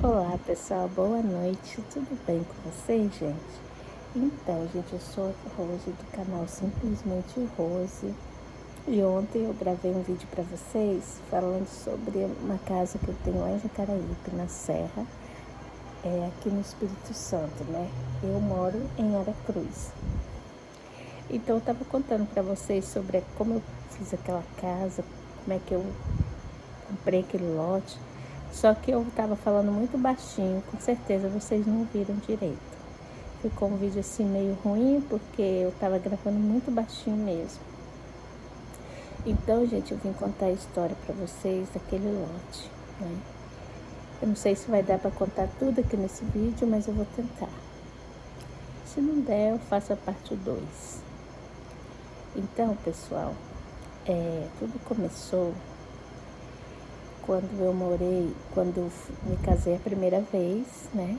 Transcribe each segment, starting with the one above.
Olá pessoal, boa noite, tudo bem com vocês, gente? Então, gente, eu sou a Rose do canal Simplesmente Rose e ontem eu gravei um vídeo para vocês falando sobre uma casa que eu tenho lá em Jacaraípe, na Serra, aqui no Espírito Santo, né? Eu moro em Aracruz. Então, eu estava contando para vocês sobre como eu fiz aquela casa, como é que eu comprei aquele lote. Só que eu estava falando muito baixinho, com certeza vocês não viram direito. Ficou um vídeo assim meio ruim, porque eu estava gravando muito baixinho mesmo. Então, gente, eu vim contar a história para vocês daquele lote, né? Eu não sei se vai dar para contar tudo aqui nesse vídeo, mas eu vou tentar. Se não der, eu faço a parte 2. Então, pessoal, tudo começou quando eu me casei a primeira vez, né?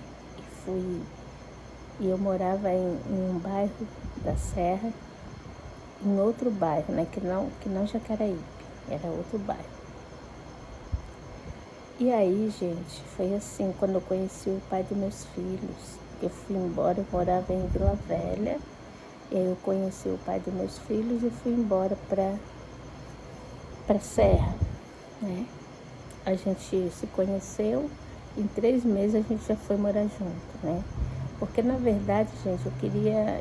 E eu morava em um bairro da Serra, em outro bairro, né? Que não Jacaraípe, era outro bairro. E aí, gente, foi assim, quando eu conheci o pai dos meus filhos, eu fui embora, eu morava em Vila Velha, e aí eu conheci o pai dos meus filhos e fui embora pra Serra, né? A gente se conheceu, em 3 meses a gente já foi morar junto, né? Porque, na verdade, gente,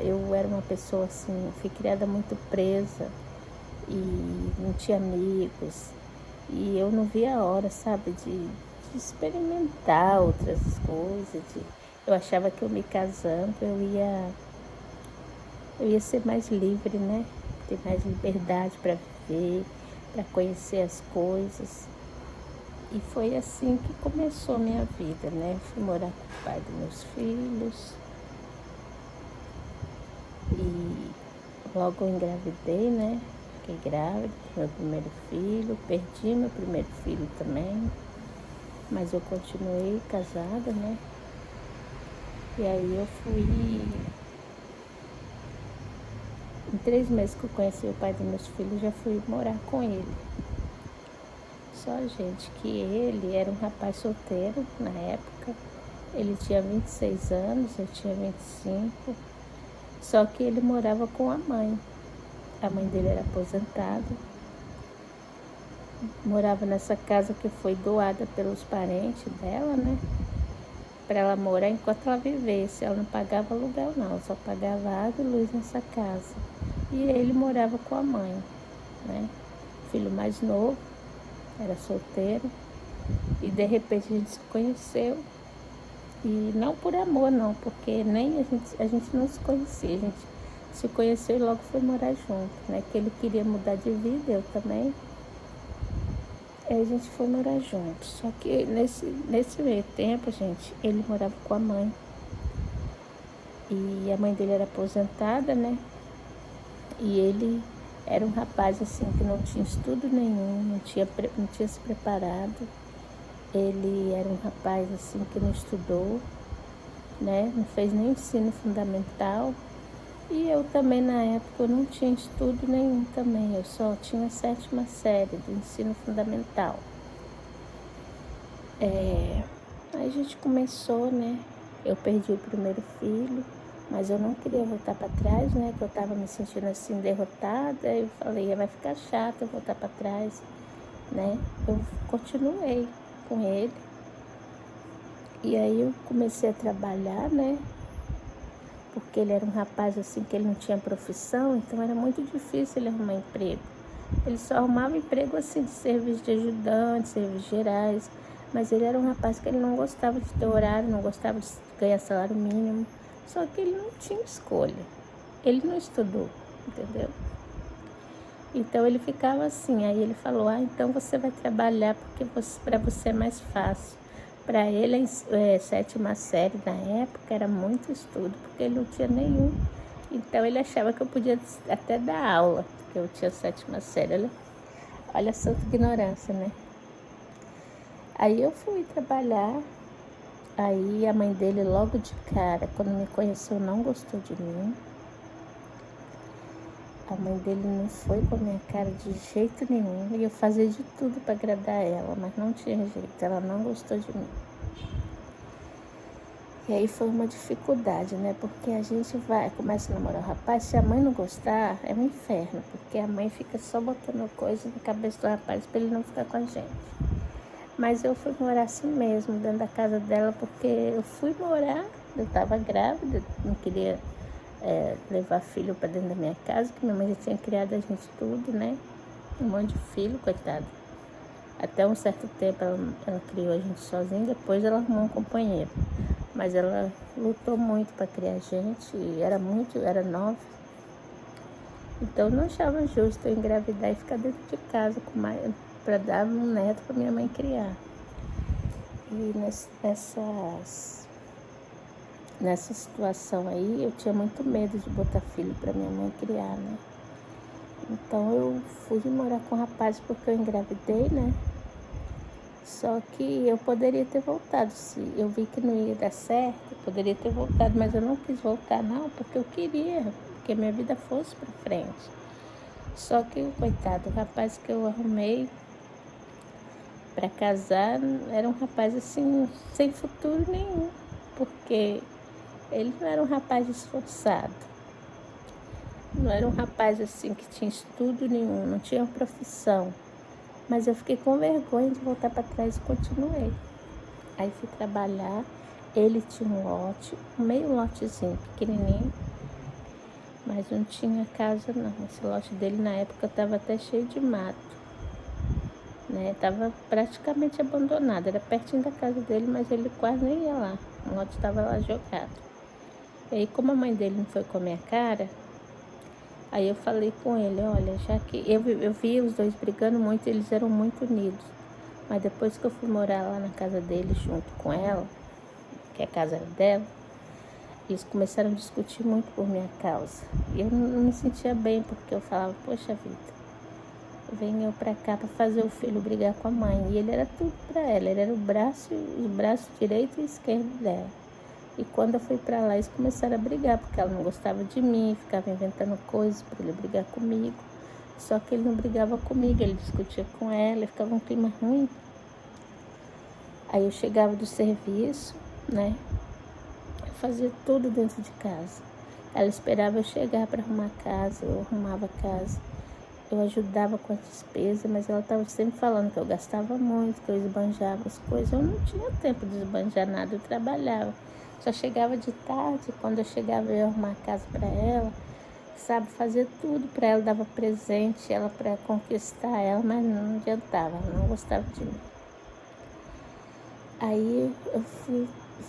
eu era uma pessoa assim, fui criada muito presa e não tinha amigos. E eu não via a hora, sabe, de experimentar outras coisas. Eu achava que eu me casando, eu ia ser mais livre, né? Ter mais liberdade para viver, para conhecer as coisas. E foi assim que começou a minha vida, né? Fui morar com o pai dos meus filhos. E logo eu engravidei, né? Fiquei grávida do meu primeiro filho. Perdi meu primeiro filho também. Mas eu continuei casada, né? E aí eu fui... Em 3 meses que eu conheci o pai dos meus filhos, já fui morar com ele. Só, gente, que ele era um rapaz solteiro na época. Ele tinha 26 anos, eu tinha 25. Só que ele morava com a mãe. A mãe dele era aposentada. Morava nessa casa que foi doada pelos parentes dela, né? Para ela morar enquanto ela vivesse. Ela não pagava aluguel, não. Só pagava água e luz nessa casa. E ele morava com a mãe, né? Filho mais novo. Era solteiro, e de repente a gente se conheceu, e não por amor não, porque nem a gente não se conhecia, a gente se conheceu e logo foi morar junto, né? Que ele queria mudar de vida, eu também, aí a gente foi morar junto. Só que nesse meio tempo, gente, ele morava com a mãe, e a mãe dele era aposentada, né? E ele era um rapaz assim que não tinha estudo nenhum, não tinha se preparado. Ele era um rapaz assim que não estudou, né? Não fez nem ensino fundamental. E eu também, na época, eu não tinha estudo nenhum também. Eu só tinha a 7ª série do ensino fundamental. Aí a gente começou, né? Eu perdi o primeiro filho, mas eu não queria voltar para trás, né? Que eu estava me sentindo assim derrotada. Eu falei, vai ficar chato eu voltar para trás, né? Eu continuei com ele. E aí eu comecei a trabalhar, né? Porque ele era um rapaz assim que ele não tinha profissão, então era muito difícil ele arrumar emprego. Ele só arrumava emprego assim de serviço de ajudante, serviços gerais. Mas ele era um rapaz que ele não gostava de ter horário, não gostava de ganhar salário mínimo. Só que ele não tinha escolha. Ele não estudou, entendeu? Então ele ficava assim. Aí ele falou, então você vai trabalhar porque para você é mais fácil. Para ele, 7ª série na época era muito estudo, porque ele não tinha nenhum. Então ele achava que eu podia até dar aula, porque eu tinha 7ª série. Olha a santa ignorância, né? Aí eu fui trabalhar. Aí a mãe dele logo de cara, quando me conheceu, não gostou de mim. A mãe dele não foi com a minha cara de jeito nenhum. E eu fazia de tudo para agradar ela, mas não tinha jeito, ela não gostou de mim. E aí foi uma dificuldade, né? Porque a gente começa a namorar o rapaz, se a mãe não gostar, é um inferno, porque a mãe fica só botando coisa na cabeça do rapaz para ele não ficar com a gente. Mas eu fui morar assim mesmo, dentro da casa dela, porque eu fui morar, eu estava grávida, não queria levar filho para dentro da minha casa, que minha mãe já tinha criado a gente tudo, né? Um monte de filho, coitada. Até um certo tempo ela criou a gente sozinha, depois ela arrumou um companheiro. Mas ela lutou muito para criar a gente, e era nova. Então não achava justo eu engravidar e ficar dentro de casa para dar um neto para minha mãe criar. E nessa situação aí, eu tinha muito medo de botar filho para minha mãe criar, né? Então eu fui morar com o rapaz porque eu engravidei, né? Só que eu poderia ter voltado, se eu vi que não ia dar certo, eu poderia ter voltado, mas eu não quis voltar não, porque eu queria que a minha vida fosse para frente. Só que o coitado, o rapaz que eu arrumei para casar era um rapaz assim, sem futuro nenhum, porque ele não era um rapaz esforçado, não era um rapaz assim que tinha estudo nenhum, não tinha profissão. Mas eu fiquei com vergonha de voltar para trás e continuei. Aí fui trabalhar, ele tinha um lote, meio lotezinho, pequenininho, mas não tinha casa não. Esse lote dele na época estava até cheio de mato, né? Estava praticamente abandonado, era pertinho da casa dele, mas ele quase nem ia lá. O lote estava lá jogado. E aí, como a mãe dele não foi com a minha cara, aí eu falei com ele, olha, já que eu vi os dois brigando muito, eles eram muito unidos. Mas depois que eu fui morar lá na casa deles junto com ela, que a casa era dela, eles começaram a discutir muito por minha causa. E eu não me sentia bem, porque eu falava, poxa vida, venho eu pra cá pra fazer o filho brigar com a mãe. E ele era tudo pra ela, ele era o braço direito e esquerdo dela. E quando eu fui pra lá, eles começaram a brigar, porque ela não gostava de mim, ficava inventando coisas pra ele brigar comigo. Só que ele não brigava comigo, ele discutia com ela, ficava um clima ruim. Aí eu chegava do serviço, né? Eu fazia tudo dentro de casa. Ela esperava eu chegar para arrumar a casa, eu arrumava a casa. Eu ajudava com as despesas, mas ela estava sempre falando que eu gastava muito, que eu esbanjava as coisas. Eu não tinha tempo de esbanjar nada, eu trabalhava. Só chegava de tarde, quando eu chegava eu ia arrumar a casa para ela, sabe, fazer tudo para ela, dava presente, ela para conquistar ela, mas não adiantava, ela não gostava de mim. Aí eu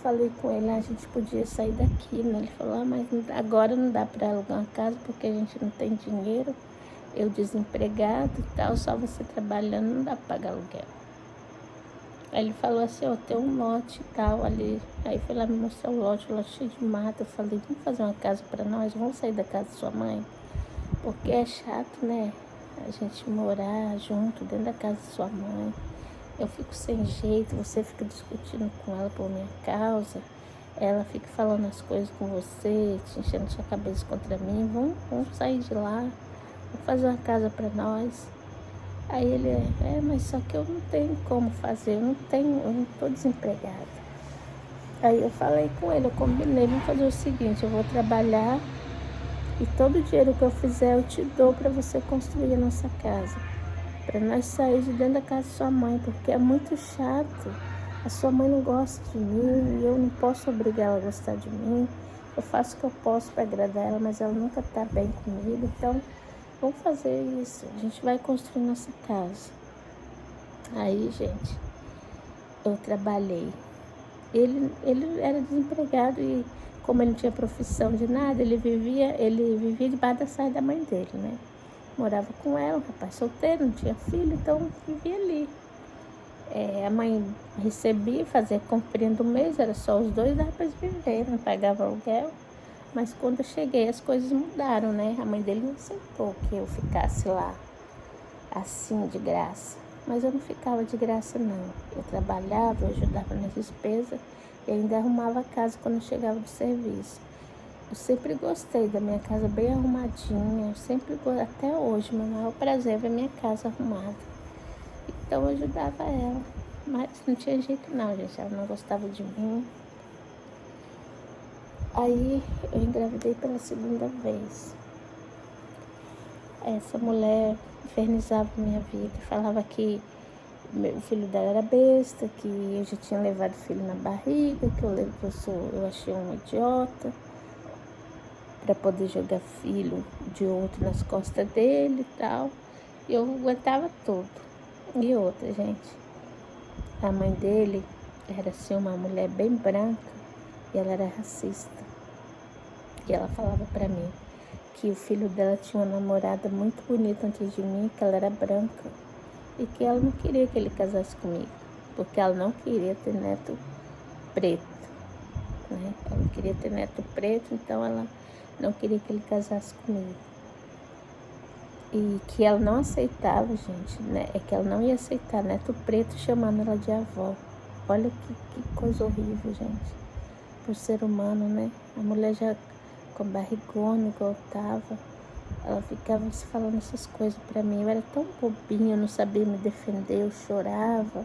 falei com ele, a gente podia sair daqui, né? Ele falou, mas agora não dá para alugar uma casa porque a gente não tem dinheiro, eu desempregado e tal, só você trabalhando não dá para pagar aluguel. Aí ele falou assim, tem um lote e tal ali. Aí foi lá me mostrar o lote cheio de mato. Eu falei, vamos fazer uma casa para nós, vamos sair da casa de sua mãe, porque é chato, né? A gente morar junto dentro da casa de sua mãe. Eu fico sem jeito, você fica discutindo com ela por minha causa, ela fica falando as coisas com você, te enchendo sua cabeça contra mim, vamos sair de lá, vamos fazer uma casa para nós. Aí ele, mas só que eu não tenho como fazer, eu não estou desempregada. Aí eu falei com ele, eu combinei, vamos fazer o seguinte, eu vou trabalhar e todo o dinheiro que eu fizer eu te dou para você construir a nossa casa. Para nós sair de dentro da casa de sua mãe, porque é muito chato. A sua mãe não gosta de mim e eu não posso obrigar ela a gostar de mim. Eu faço o que eu posso para agradar ela, mas ela nunca está bem comigo. Então, vamos fazer isso. A gente vai construir nossa casa. Aí, gente, eu trabalhei. Ele era desempregado e como ele não tinha profissão de nada, ele vivia debaixo da saia da mãe dele, né? Morava com ela, um rapaz solteiro, não tinha filho, então vivia ali. A mãe recebia, fazia comprinha do mês, era só os dois, dava para viver, não pagava aluguel. Mas quando eu cheguei, as coisas mudaram, né? A mãe dele não aceitou que eu ficasse lá, assim, de graça. Mas eu não ficava de graça, não. Eu trabalhava, eu ajudava nas despesas e ainda arrumava a casa quando eu chegava do serviço. Eu sempre gostei da minha casa bem arrumadinha, até hoje, meu maior prazer é ver minha casa arrumada. Então eu ajudava ela, mas não tinha jeito não, gente, ela não gostava de mim. Aí eu engravidei pela segunda vez. Essa mulher infernizava minha vida, falava que o filho dela era besta, que eu já tinha levado o filho na barriga, que eu achei um idiota para poder jogar filho de outro nas costas dele e tal. E eu aguentava tudo. E outra, gente, a mãe dele era assim uma mulher bem branca e ela era racista. E ela falava para mim que o filho dela tinha uma namorada muito bonita antes de mim, que ela era branca. E que ela não queria que ele casasse comigo, porque ela não queria ter neto preto, né? Ela não queria ter neto preto, então ela não queria que ele casasse comigo. E que ela não aceitava, gente, né? É que ela não ia aceitar neto preto chamando ela de avó. Olha que coisa horrível, gente. Pro ser humano, né? A mulher já com barrigona, igual tava. Ela ficava se falando essas coisas pra mim. Eu era tão bobinha, eu não sabia me defender, eu chorava.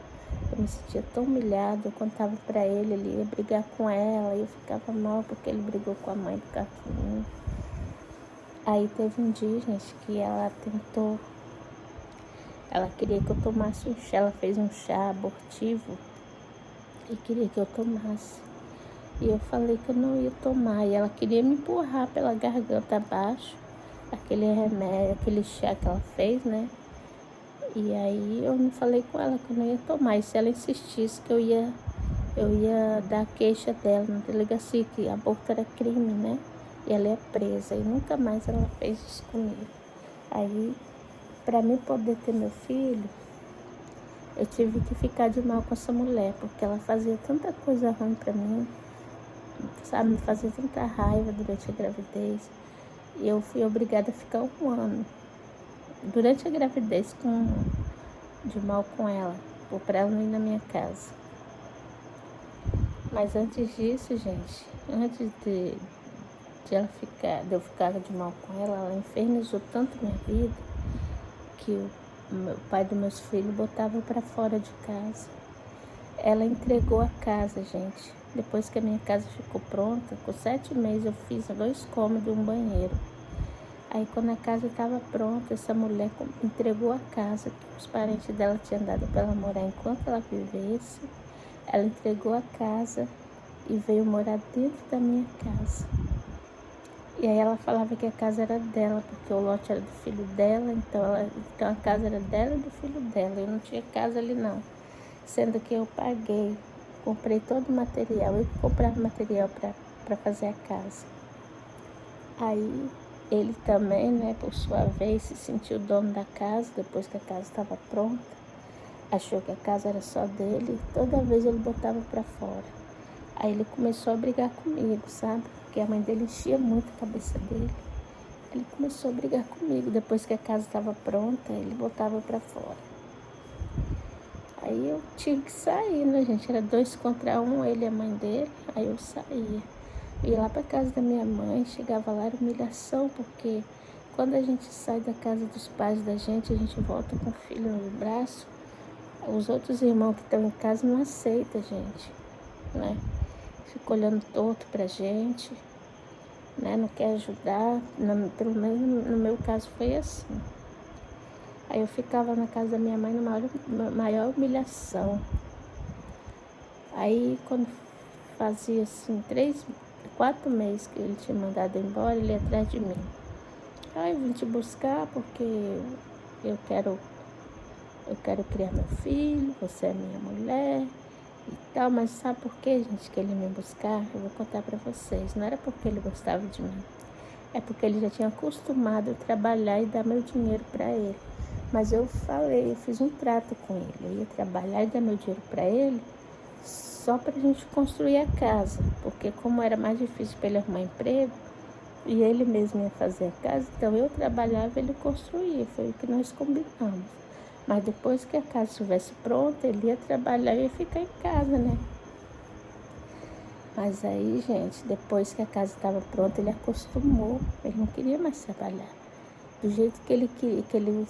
Eu me sentia tão humilhada. Eu contava pra ele ia brigar com ela. E eu ficava mal porque ele brigou com a mãe por causa de mim. Aí teve um dia, gente, que ela tentou. Ela queria que eu tomasse um chá. Ela fez um chá abortivo e queria que eu tomasse. E eu falei que eu não ia tomar. E ela queria me empurrar pela garganta abaixo. Aquele remédio, aquele chá que ela fez, né? E aí eu não falei com ela que eu não ia tomar. E se ela insistisse que eu ia dar queixa dela na delegacia, que aborto era crime, né? E ela é presa. E nunca mais ela fez isso comigo. Aí, para mim poder ter meu filho, eu tive que ficar de mal com essa mulher, porque ela fazia tanta coisa ruim para mim, sabe? Me fazia tanta raiva durante a gravidez. E eu fui obrigada a ficar um ano durante a gravidez de mal com ela, para ela não ir na minha casa. Mas antes disso, gente, antes de eu ficar de mal com ela infernizou tanto minha vida que o pai dos meus filhos botava para fora de casa. Ela entregou a casa, gente. Depois que a minha casa ficou pronta, com 7 meses eu fiz 2 cômodos e um banheiro. Aí quando a casa estava pronta, essa mulher entregou a casa, que os parentes dela tinham dado para ela morar enquanto ela vivesse. Ela entregou a casa e veio morar dentro da minha casa. E aí ela falava que a casa era dela, porque o lote era do filho dela, então a casa era dela e do filho dela. Eu não tinha casa ali não. Sendo que eu paguei, comprei todo o material, eu comprava material para fazer a casa. Aí ele também, né, por sua vez, se sentiu dono da casa, depois que a casa estava pronta. Achou que a casa era só dele, toda vez ele botava para fora. Aí ele começou a brigar comigo, sabe? Porque a mãe dele enchia muito a cabeça dele. Ele começou a brigar comigo, depois que a casa estava pronta, ele botava para fora. Aí eu tive que sair, né, gente? Era 2 contra 1, ele e a mãe dele, aí eu saía. Ia lá para casa da minha mãe, chegava lá, era humilhação, porque quando a gente sai da casa dos pais da gente, a gente volta com o filho no braço, os outros irmãos que estão em casa não aceitam a gente, né? Fica olhando torto pra gente, né? Não quer ajudar, pelo menos no meu caso foi assim. Aí eu ficava na casa da minha mãe na maior humilhação. Aí quando fazia assim 4 meses que ele tinha mandado embora, ele ia atrás de mim. Aí eu vim te buscar porque eu quero criar meu filho, você é minha mulher e tal. Mas sabe por que, gente, que ele me buscar? Eu vou contar pra vocês. Não era porque ele gostava de mim. É porque ele já tinha acostumado a trabalhar e dar meu dinheiro pra ele. Mas eu fiz um trato com ele. Eu ia trabalhar e dar meu dinheiro pra ele só pra gente construir a casa. Porque como era mais difícil pra ele arrumar emprego, e ele mesmo ia fazer a casa, então eu trabalhava e ele construía. Foi o que nós combinamos. Mas depois que a casa estivesse pronta, ele ia trabalhar e ia ficar em casa, né? Mas aí, gente, depois que a casa estava pronta, ele acostumou. Ele não queria mais trabalhar. Do jeito que ele queria, que ele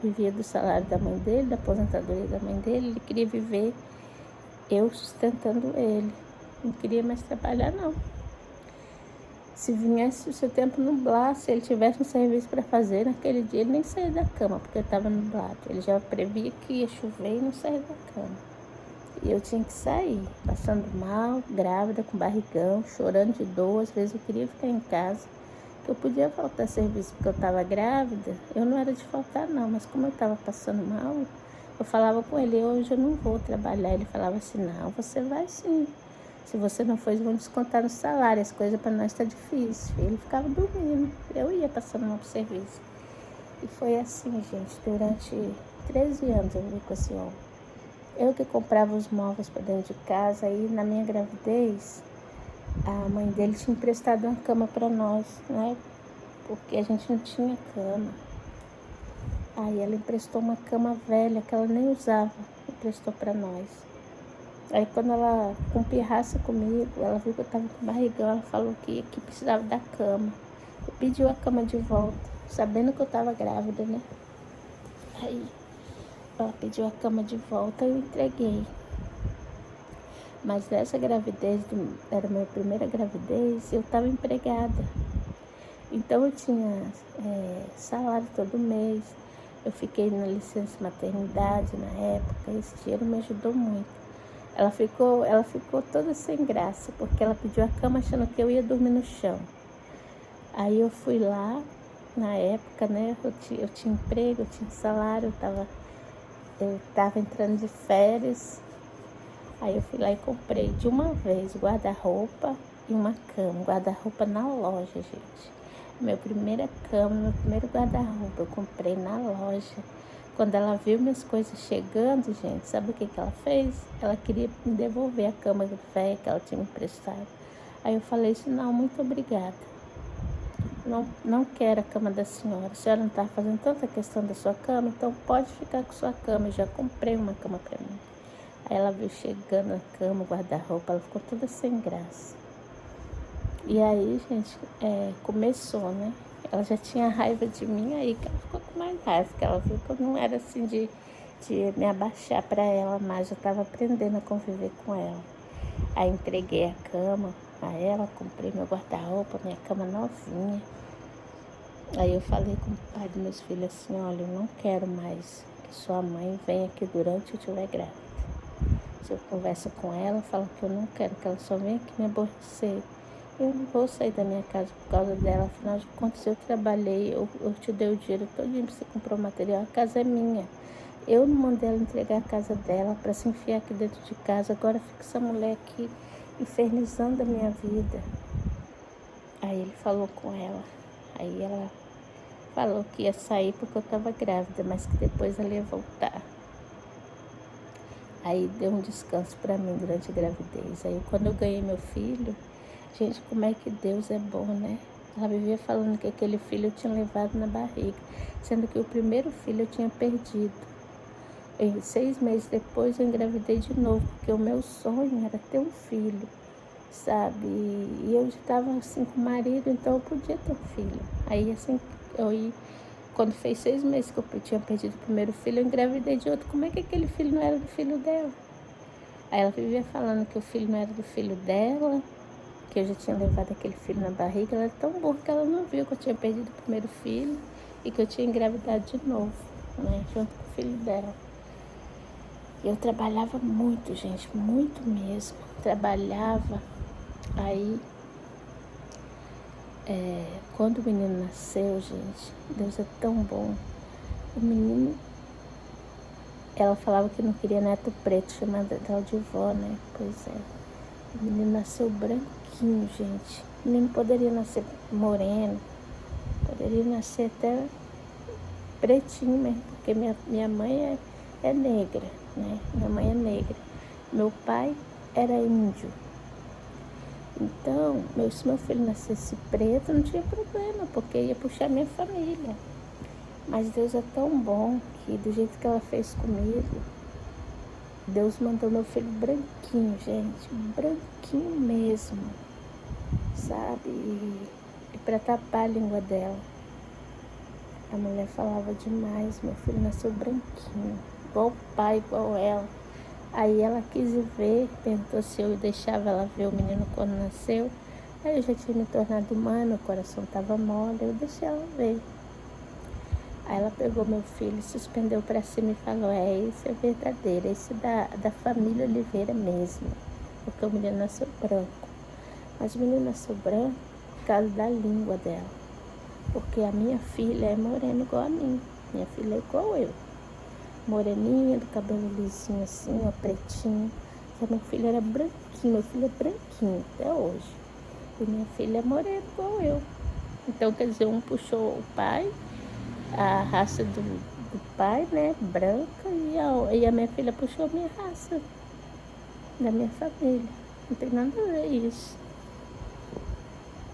vivia do salário da mãe dele, da aposentadoria da mãe dele, ele queria viver eu sustentando ele, não queria mais trabalhar, não. Se viesse o seu tempo nublado, se ele tivesse um serviço para fazer naquele dia, ele nem saía da cama, porque estava nublado. Ele já previa que ia chover e não saía da cama. E eu tinha que sair, passando mal, grávida, com barrigão, chorando de dor. Às vezes eu queria ficar em casa. Eu podia faltar serviço porque eu estava grávida. Eu não era de faltar, não, mas como eu estava passando mal, eu falava com ele: hoje eu não vou trabalhar. Ele falava assim: não, você vai sim. Se você não for, eles vão descontar no salário. As coisas para nós tá difícil. Ele ficava dormindo. Eu ia passando mal pro serviço. E foi assim, gente, durante 13 anos eu vivi com esse homem. Eu que comprava os móveis para dentro de casa. Aí na minha gravidez, a mãe dele tinha emprestado uma cama para nós, né? Porque a gente não tinha cama. Aí ela emprestou uma cama velha que ela nem usava, emprestou para nós. Aí quando ela, com pirraça comigo, ela viu que eu tava com barrigão, ela falou que precisava da cama. E pediu a cama de volta, sabendo que eu tava grávida, né? Aí ela pediu a cama de volta e eu entreguei. Mas dessa gravidez, era a minha primeira gravidez, eu tava empregada. Então eu tinha salário todo mês. Eu fiquei na licença maternidade na época, esse dinheiro me ajudou muito. Ela ficou toda sem graça, porque ela pediu a cama achando que eu ia dormir no chão. Aí eu fui lá, na época, né, eu tinha emprego, eu tinha salário, eu tava entrando de férias. Aí eu fui lá e comprei de uma vez guarda-roupa e uma cama, guarda-roupa na loja, gente. Minha primeira cama, meu primeiro guarda-roupa, eu comprei na loja. Quando ela viu minhas coisas chegando, gente, sabe o que ela fez? Ela queria me devolver a cama velha que ela tinha me emprestado. Aí eu falei assim: não, muito obrigada. Não quero a cama da senhora. A senhora não está fazendo tanta questão da sua cama, então pode ficar com sua cama. Eu já comprei uma cama para mim. Aí ela viu chegando a cama, o guarda-roupa, ela ficou toda sem graça. E aí, gente, começou, né? Ela já tinha raiva de mim, aí que ela ficou com mais raiva, porque ela viu que eu não era assim de me abaixar para ela, mas eu estava aprendendo a conviver com ela. Aí entreguei a cama a ela, comprei meu guarda-roupa, minha cama novinha. Aí eu falei com o pai dos meus filhos assim: olha, eu não quero mais que sua mãe venha aqui durante eu estiver grávida. Se eu converso com ela, eu falo que eu não quero que ela só venha aqui me aborrecer. Eu não vou sair da minha casa por causa dela. Afinal de contas, eu trabalhei, eu te dei o dinheiro todinho para você comprar o material. A casa é minha. Eu não mandei ela entregar a casa dela para se enfiar aqui dentro de casa. Agora fica essa mulher aqui infernizando a minha vida. Aí ele falou com ela. Aí ela falou que ia sair porque eu estava grávida, mas que depois ela ia voltar. Aí deu um descanso para mim durante a gravidez. Aí quando eu ganhei meu filho, gente, como é que Deus é bom, né? Ela vivia falando que aquele filho eu tinha levado na barriga, sendo que o primeiro filho eu tinha perdido. E 6 meses depois eu engravidei de novo, porque o meu sonho era ter um filho, sabe? E eu estava assim com o marido, então eu podia ter um filho. Aí assim, quando fez 6 meses que eu tinha perdido o primeiro filho, eu engravidei de outro. Como é que aquele filho não era do filho dela? Aí ela vivia falando que o filho não era do filho dela, que eu já tinha levado aquele filho na barriga. Ela era tão burra que ela não viu que eu tinha perdido o primeiro filho e que eu tinha engravidado de novo, né, junto com o filho dela. Eu trabalhava muito, gente, muito mesmo. Trabalhava. Aí, quando o menino nasceu, gente, Deus é tão bom. O menino, ela falava que não queria neto preto, chamada dela de vó, né? Pois é. O menino nasceu branquinho, gente. O menino poderia nascer moreno, poderia nascer até pretinho mesmo, porque minha mãe é negra, né? Minha mãe é negra. Meu pai era índio. Então, se meu filho nascesse preto, não tinha problema, porque ia puxar minha família. Mas Deus é tão bom que, do jeito que ela fez comigo, Deus mandou meu filho branquinho, gente, branquinho mesmo, sabe? E para tapar a língua dela. A mulher falava demais, meu filho nasceu branquinho, igual o pai, igual ela. Aí ela quis ir ver, perguntou se eu deixava ela ver o menino quando nasceu. Aí eu já tinha me tornado mãe, meu coração estava mole, eu deixei ela ver. Aí ela pegou meu filho, suspendeu para cima e falou, esse é verdadeiro, esse da família Oliveira mesmo, porque o menino nasceu branco. Mas o menino nasceu branco por causa da língua dela, porque a minha filha é morena igual a mim, minha filha é igual eu. Moreninha, do cabelo lisinho assim, ó, pretinho. Já meu filho era branquinho, meu filho é branquinho até hoje. E minha filha é morena igual eu. Então, quer dizer, um puxou o pai, a raça do pai, né, branca, e a minha filha puxou a minha raça, da minha família. Não tem nada a ver isso.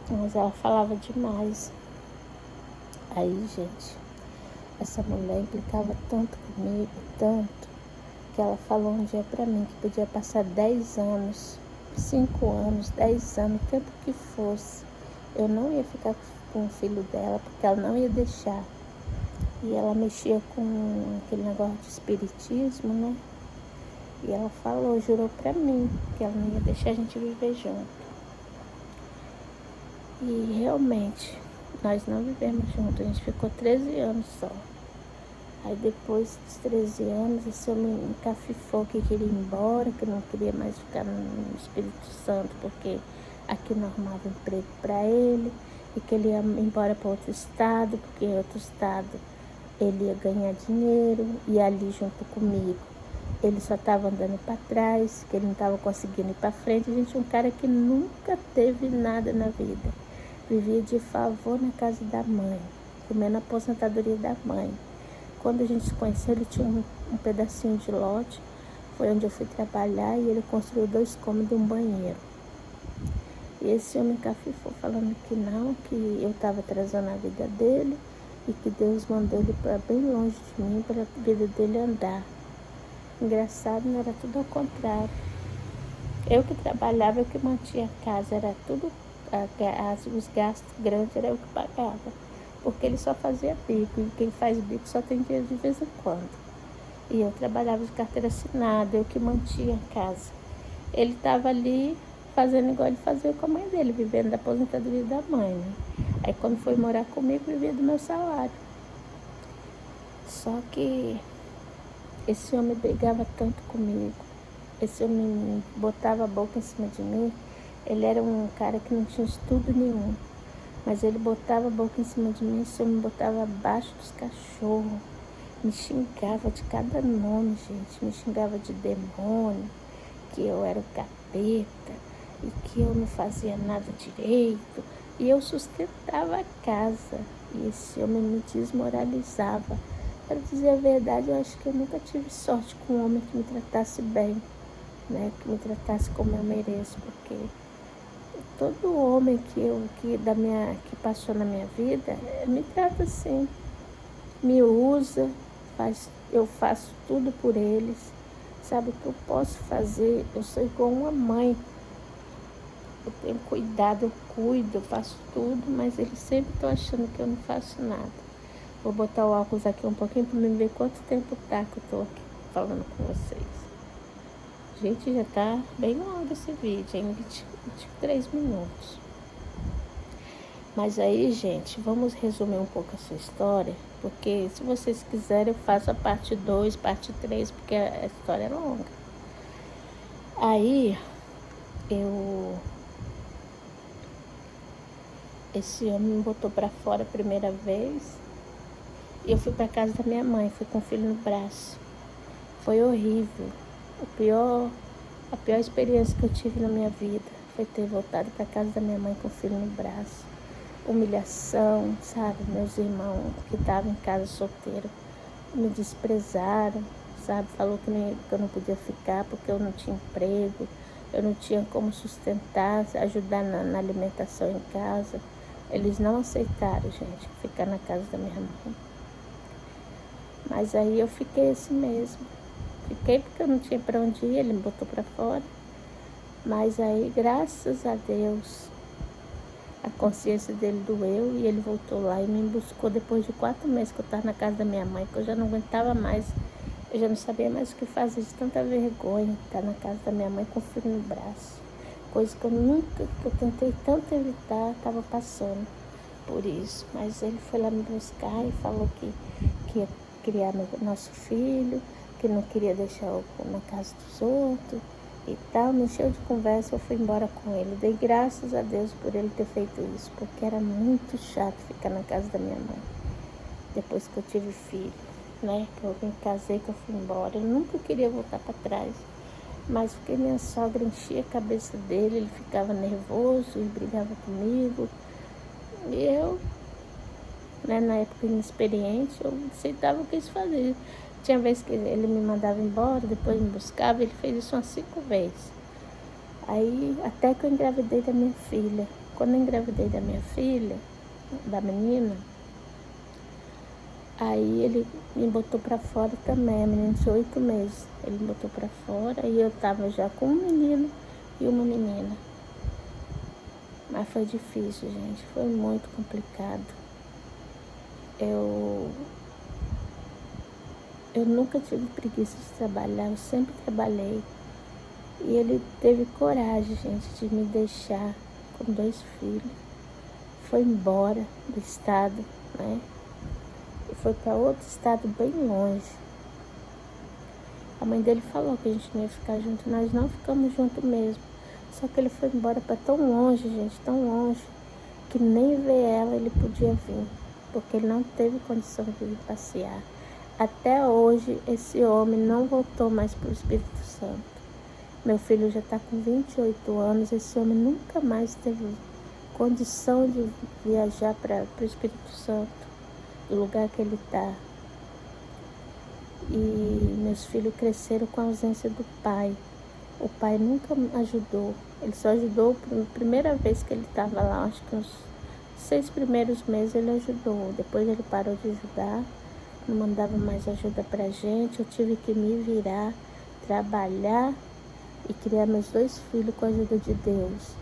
Mas ela falava demais. Aí, gente, essa mulher implicava tanto comigo, tanto, que ela falou um dia pra mim que podia passar 10 anos, 5 anos, 10 anos, o tempo que fosse. Eu não ia ficar com o filho dela, porque ela não ia deixar. E ela mexia com aquele negócio de espiritismo, né? E ela falou, jurou pra mim, que ela não ia deixar a gente viver junto. E realmente, nós não vivemos juntos, a gente ficou 13 anos só. Aí depois dos 13 anos, esse homem encafifou que queria ir embora, que não queria mais ficar no Espírito Santo, porque aqui não arrumava emprego para ele, e que ele ia embora para outro estado, porque em outro estado ele ia ganhar dinheiro, e ali junto comigo ele só estava andando para trás, que ele não estava conseguindo ir para frente. A gente é um cara que nunca teve nada na vida, vivia de favor na casa da mãe, comendo a aposentadoria da mãe. Quando a gente se conheceu, ele tinha um pedacinho de lote, foi onde eu fui trabalhar, e ele construiu 2 cômodos e um banheiro. E esse homem cafifou falando que não, que eu estava atrasando a vida dele e que Deus mandou ele para bem longe de mim, para a vida dele andar. Engraçado, não era tudo ao contrário. Eu que trabalhava, eu que mantinha a casa, era tudo, os gastos grandes era eu que pagava, porque ele só fazia bico, e quem faz bico só tem dinheiro de vez em quando. E eu trabalhava de carteira assinada, eu que mantinha a casa. Ele estava ali fazendo igual ele fazia com a mãe dele, vivendo da aposentadoria da mãe, né? Aí quando foi morar comigo, vivia do meu salário. Só que esse homem brigava tanto comigo, esse homem botava a boca em cima de mim. Ele era um cara que não tinha estudo nenhum, mas ele botava a boca em cima de mim, esse homem botava abaixo dos cachorros, me xingava de cada nome, gente, me xingava de demônio, que eu era o capeta, e que eu não fazia nada direito, e eu sustentava a casa, e esse homem me desmoralizava. Para dizer a verdade, eu acho que eu nunca tive sorte com um homem que me tratasse bem, né? Que me tratasse como eu mereço, porque todo homem que passou na minha vida me trata assim, me usa, eu faço tudo por eles, sabe o que eu posso fazer? Eu sou igual uma mãe, eu tenho cuidado, eu cuido, eu faço tudo, mas eles sempre estão achando que eu não faço nada. Vou botar o óculos aqui um pouquinho para me ver quanto tempo tá que eu tô aqui falando com vocês. Gente, já tá bem longo esse vídeo, em 23 minutos. Mas aí, gente, vamos resumir um pouco a sua história, porque se vocês quiserem eu faço a parte 2, parte 3, porque a história é longa. Aí, esse homem me botou para fora a primeira vez, e eu fui para casa da minha mãe, fui com o filho no braço. Foi horrível. A pior experiência que eu tive na minha vida foi ter voltado para casa da minha mãe com o filho no braço. Humilhação, sabe? Meus irmãos que estavam em casa solteiro me desprezaram, sabe? Falou que eu não podia ficar porque eu não tinha emprego, eu não tinha como sustentar, ajudar na alimentação em casa. Eles não aceitaram, gente, ficar na casa da minha mãe. Mas aí eu fiquei assim mesmo. Fiquei porque eu não tinha para onde ir, ele me botou para fora. Mas aí, graças a Deus, a consciência dele doeu e ele voltou lá e me buscou depois de 4 meses que eu estava na casa da minha mãe, que eu já não aguentava mais Eu já não sabia mais o que fazer de tanta vergonha, estar na casa da minha mãe com o filho no braço. Coisa que eu tentei tanto evitar, estava passando por isso. Mas ele foi lá me buscar e falou que ia criar nosso filho, que não queria deixar eu na casa dos outros e tal. Me encheu de conversa, eu fui embora com ele. Dei graças a Deus por ele ter feito isso, porque era muito chato ficar na casa da minha mãe. Depois que eu tive filho, né? Que eu me casei, que eu fui embora. Eu nunca queria voltar para trás. Mas porque minha sogra enchia a cabeça dele, ele ficava nervoso e brigava comigo. E eu, né, na época inexperiente, eu aceitava o que eles faziam. Tinha vezes que ele me mandava embora, depois me buscava, ele fez isso umas 5 vezes. Aí, até que eu engravidei da minha filha. Quando eu engravidei da minha filha, da menina, aí ele me botou pra fora também, a menina tinha 8 meses. Ele me botou pra fora e eu tava já com um menino e uma menina. Mas foi difícil, gente, foi muito complicado. Eu nunca tive preguiça de trabalhar, eu sempre trabalhei. E ele teve coragem, gente, de me deixar com 2 filhos. Foi embora do estado, né? E foi para outro estado bem longe. A mãe dele falou que a gente não ia ficar junto, nós não ficamos juntos mesmo. Só que ele foi embora para tão longe, gente, tão longe, que nem ver ela ele podia vir, porque ele não teve condição de vir passear. Até hoje, esse homem não voltou mais para o Espírito Santo. Meu filho já está com 28 anos, esse homem nunca mais teve condição de viajar para o Espírito Santo, do lugar que ele está. E meus filhos cresceram com a ausência do pai. O pai nunca ajudou, ele só ajudou a primeira vez que ele estava lá, acho que uns 6 primeiros meses ele ajudou. Depois ele parou de ajudar, não mandava mais ajuda pra gente. Eu tive que me virar, trabalhar e criar meus 2 filhos com a ajuda de Deus.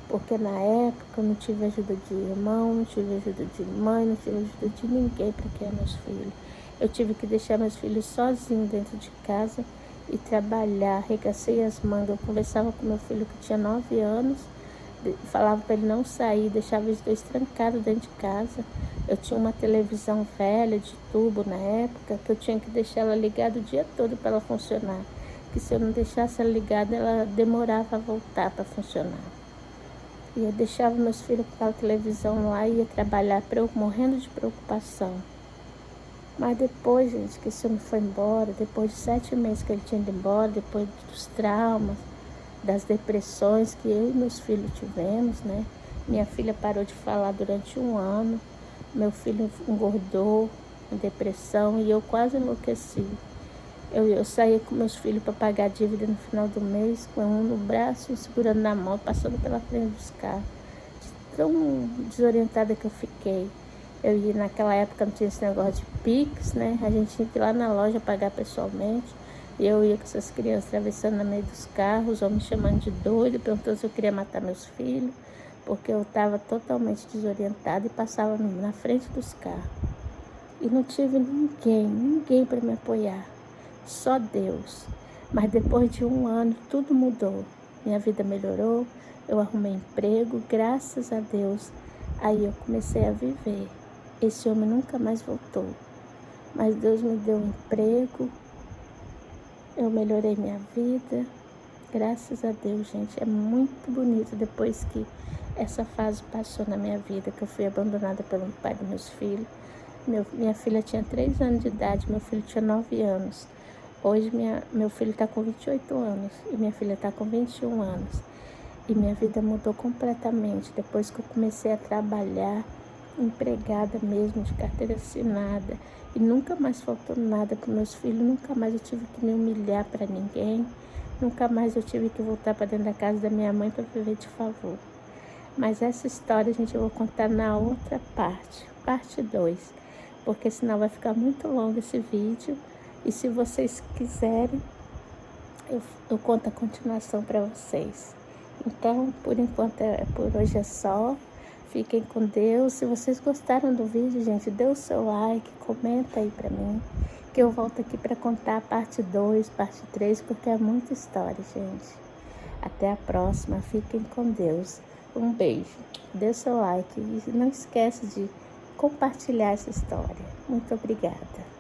Porque na época eu não tive ajuda de irmão, não tive ajuda de mãe, não tive ajuda de ninguém para criar meus filhos. Eu tive que deixar meus filhos sozinhos dentro de casa e trabalhar, arregacei as mangas. Eu conversava com meu filho que tinha 9 anos, falava para ele não sair, deixava os 2 trancados dentro de casa. Eu tinha uma televisão velha de tubo na época, que eu tinha que deixar ela ligada o dia todo para ela funcionar. Que se eu não deixasse ela ligada, ela demorava a voltar para funcionar. E eu deixava meus filhos com aquela televisão lá e ia trabalhar, morrendo de preocupação. Mas depois, gente, que esse homem foi embora, depois de 7 meses que ele tinha ido embora, depois dos traumas, das depressões que eu e meus filhos tivemos, né? Minha filha parou de falar durante 1 ano, meu filho engordou, em depressão, e eu quase enlouqueci. Eu saía com meus filhos para pagar a dívida no final do mês, com um no braço, segurando na mão, passando pela frente dos carros. Tão desorientada que eu fiquei. Eu ia, naquela época não tinha esse negócio de Pix, né? A gente tinha que ir lá na loja pagar pessoalmente. E eu ia com essas crianças atravessando no meio dos carros, ou me chamando de doido, perguntando se eu queria matar meus filhos, porque eu estava totalmente desorientada e passava na frente dos carros. E não tive ninguém para me apoiar. Só Deus. Mas depois de 1 ano, tudo mudou. Minha vida melhorou, eu arrumei emprego, graças a Deus. Aí eu comecei a viver. Esse homem nunca mais voltou. Mas Deus me deu um emprego, eu melhorei minha vida. Graças a Deus, gente. É muito bonito depois que essa fase passou na minha vida, que eu fui abandonada pelo pai dos meus filhos. Minha filha tinha 3 anos de idade, meu filho tinha 9 anos. Hoje meu filho está com 28 anos e minha filha está com 21 anos. E minha vida mudou completamente depois que eu comecei a trabalhar, empregada mesmo, de carteira assinada. E nunca mais faltou nada para meus filhos, nunca mais eu tive que me humilhar para ninguém. Nunca mais eu tive que voltar para dentro da casa da minha mãe para viver de favor. Mas essa história, gente, eu vou contar na outra parte 2. Porque senão vai ficar muito longo esse vídeo. E se vocês quiserem, eu conto a continuação para vocês. Então, por enquanto, por hoje é só. Fiquem com Deus. Se vocês gostaram do vídeo, gente, dê o seu like, comenta aí para mim. que eu volto aqui para contar a parte 2, parte 3, porque é muita história, gente. Até a próxima, fiquem com Deus. Um beijo, dê seu like e não esquece de compartilhar essa história. Muito obrigada.